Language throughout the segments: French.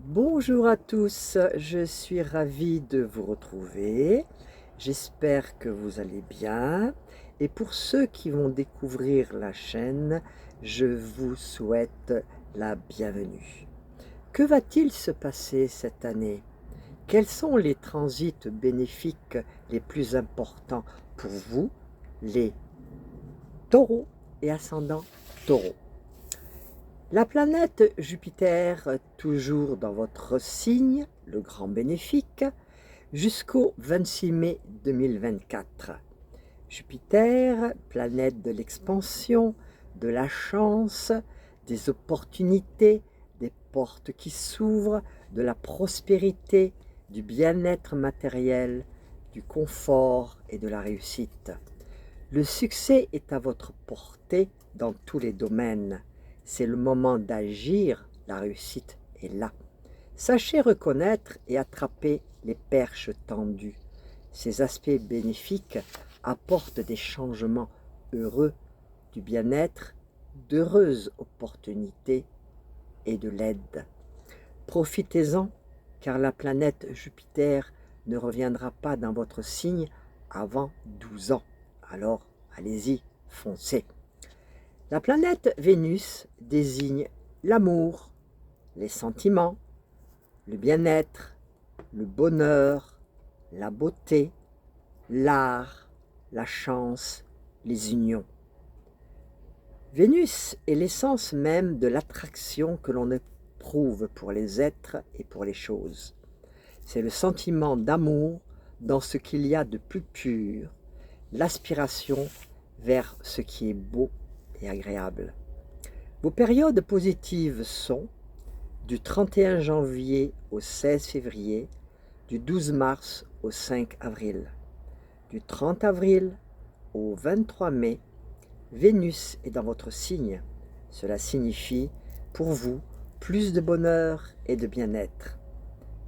Bonjour à tous, je suis ravie de vous retrouver. J'espère que vous allez bien. Et pour ceux qui vont découvrir la chaîne, je vous souhaite la bienvenue. Que va-t-il se passer cette année? Quels sont les transits bénéfiques les plus importants pour vous, les taureaux et ascendants taureaux? La planète Jupiter, toujours dans votre signe, le grand bénéfique, jusqu'au 26 mai 2024. Jupiter, planète de l'expansion, de la chance, des opportunités, des portes qui s'ouvrent, de la prospérité, du bien-être matériel, du confort et de la réussite. Le succès est à votre portée dans tous les domaines. C'est le moment d'agir, la réussite est là. Sachez reconnaître et attraper les perches tendues. Ces aspects bénéfiques apportent des changements heureux, du bien-être, d'heureuses opportunités et de l'aide. Profitez-en, car la planète Jupiter ne reviendra pas dans votre signe avant 12 ans. Alors, allez-y, foncez. La planète Vénus désigne l'amour, les sentiments, le bien-être, le bonheur, la beauté, l'art, la chance, les unions. Vénus est l'essence même de l'attraction que l'on éprouve pour les êtres et pour les choses. C'est le sentiment d'amour dans ce qu'il y a de plus pur, l'aspiration vers ce qui est beau et agréable. Vos périodes positives sont du 31 janvier au 16 février, du 12 mars au 5 avril. Du 30 avril au 23 mai, Vénus est dans votre signe. Cela signifie pour vous plus de bonheur et de bien-être.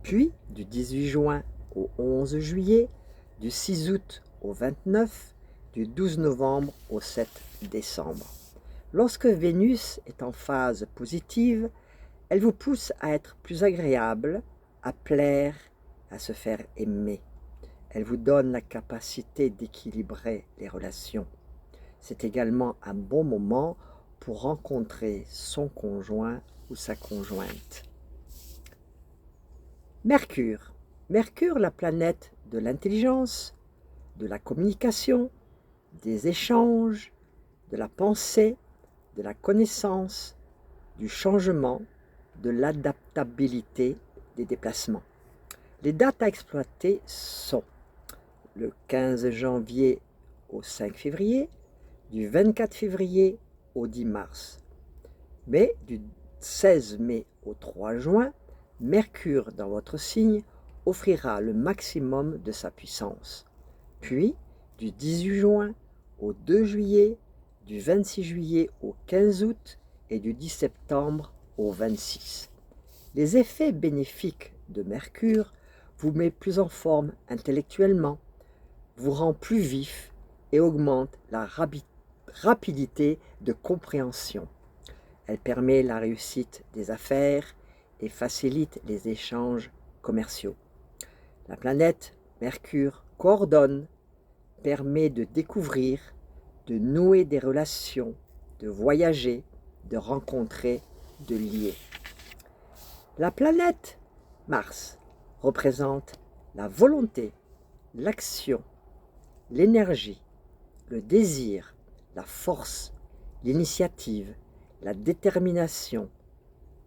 Puis, du 18 juin au 11 juillet, du 6 août au 29, du 12 novembre au 7 décembre. Lorsque Vénus est en phase positive, elle vous pousse à être plus agréable, à plaire, à se faire aimer. Elle vous donne la capacité d'équilibrer les relations. C'est également un bon moment pour rencontrer son conjoint ou sa conjointe. Mercure. Mercure, la planète de l'intelligence, de la communication, des échanges, de la pensée, de la connaissance, du changement, de l'adaptabilité, des déplacements. Les dates à exploiter sont le 15 janvier au 5 février, du 24 février au 10 mars. Mais du 16 mai au 3 juin, Mercure dans votre signe offrira le maximum de sa puissance. Puis, du 18 juin au 2 juillet, du 26 juillet au 15 août et du 10 septembre au 26. Les effets bénéfiques de Mercure vous met plus en forme intellectuellement, vous rend plus vif et augmente la rapidité de compréhension. Elle permet la réussite des affaires et facilite les échanges commerciaux. La planète Mercure coordonne, permet de découvrir, de nouer des relations, de voyager, de rencontrer, de lier. La planète Mars représente la volonté, l'action, l'énergie, le désir, la force, l'initiative, la détermination,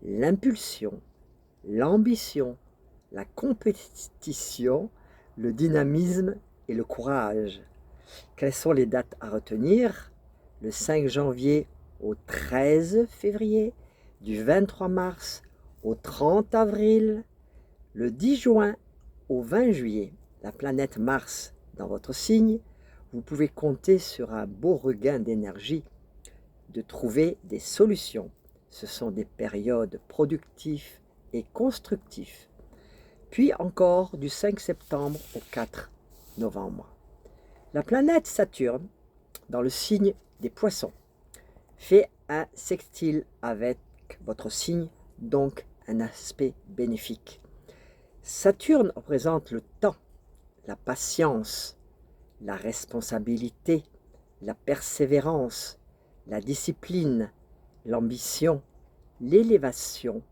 l'impulsion, l'ambition, la compétition, le dynamisme et le courage. Quelles sont les dates à retenir? Le 5 janvier au 13 février, du 23 mars au 30 avril, le 10 juin au 20 juillet. La planète Mars dans votre signe, vous pouvez compter sur un beau regain d'énergie, de trouver des solutions. Ce sont des périodes productives et constructives. Puis encore du 5 septembre au 4 novembre. La planète Saturne, dans le signe des Poissons, fait un sextile avec votre signe, donc un aspect bénéfique. Saturne représente le temps, la patience, la responsabilité, la persévérance, la discipline, l'ambition, l'élévation,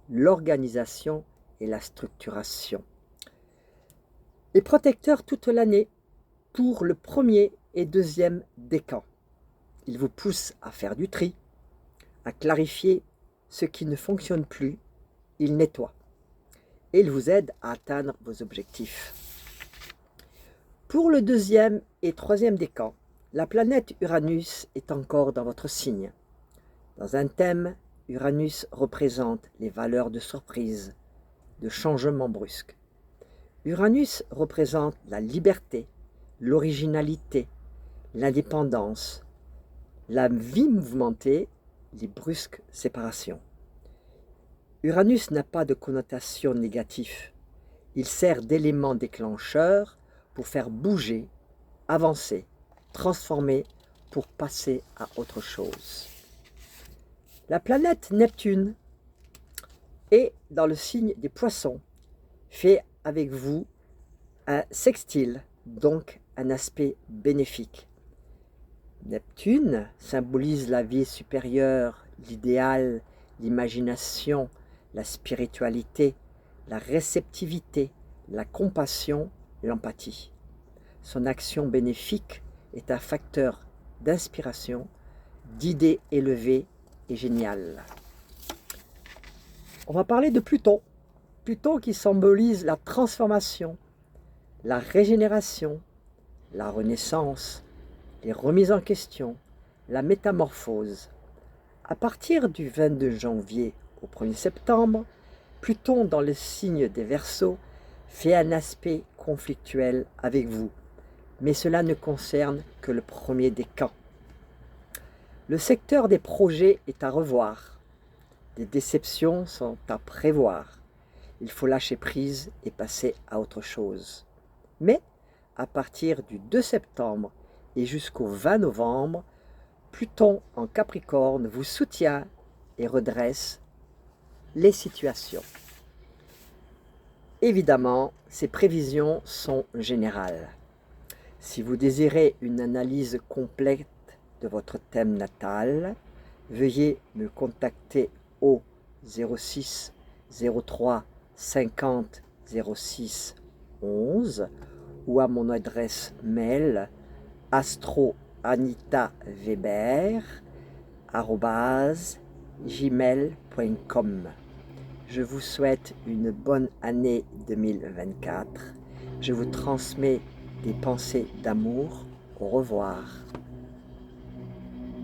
l'organisation et la structuration. Les protecteurs toute l'année pour le premier et deuxième décan. Ils vous poussent à faire du tri, à clarifier ce qui ne fonctionne plus, ils nettoient et ils vous aident à atteindre vos objectifs. Pour le deuxième et troisième décan, la planète Uranus est encore dans votre signe. Dans un thème, Uranus représente les valeurs de surprise, de changement brusque. Uranus représente la liberté, l'originalité, l'indépendance, la vie mouvementée, les brusques séparations. Uranus n'a pas de connotation négative. Il sert d'élément déclencheur pour faire bouger, avancer, transformer, pour passer à autre chose. La planète Neptune est dans le signe des Poissons, fait avec vous un sextile, donc un aspect bénéfique. Neptune symbolise la vie supérieure, l'idéal, l'imagination, la spiritualité, la réceptivité, la compassion, l'empathie. Son action bénéfique est un facteur d'inspiration, d'idées élevées et géniales. On va parler de Pluton. Pluton qui symbolise la transformation, la régénération, la renaissance, les remises en question, la métamorphose. À partir du 22 janvier au 1er septembre, Pluton dans le signe des Verseaux fait un aspect conflictuel avec vous, mais cela ne concerne que le premier décan. Le secteur des projets est à revoir, des déceptions sont à prévoir. Il faut lâcher prise et passer à autre chose. Mais à partir du 2 septembre et jusqu'au 20 novembre, Pluton en Capricorne vous soutient et redresse les situations. Évidemment, ces prévisions sont générales. Si vous désirez une analyse complète de votre thème natal, veuillez me contacter au 06 03 50 06 11 ou à mon adresse mail astroanitaweber@gmail.com. Je vous souhaite une bonne année 2024. Je vous transmets des pensées d'amour. Au revoir.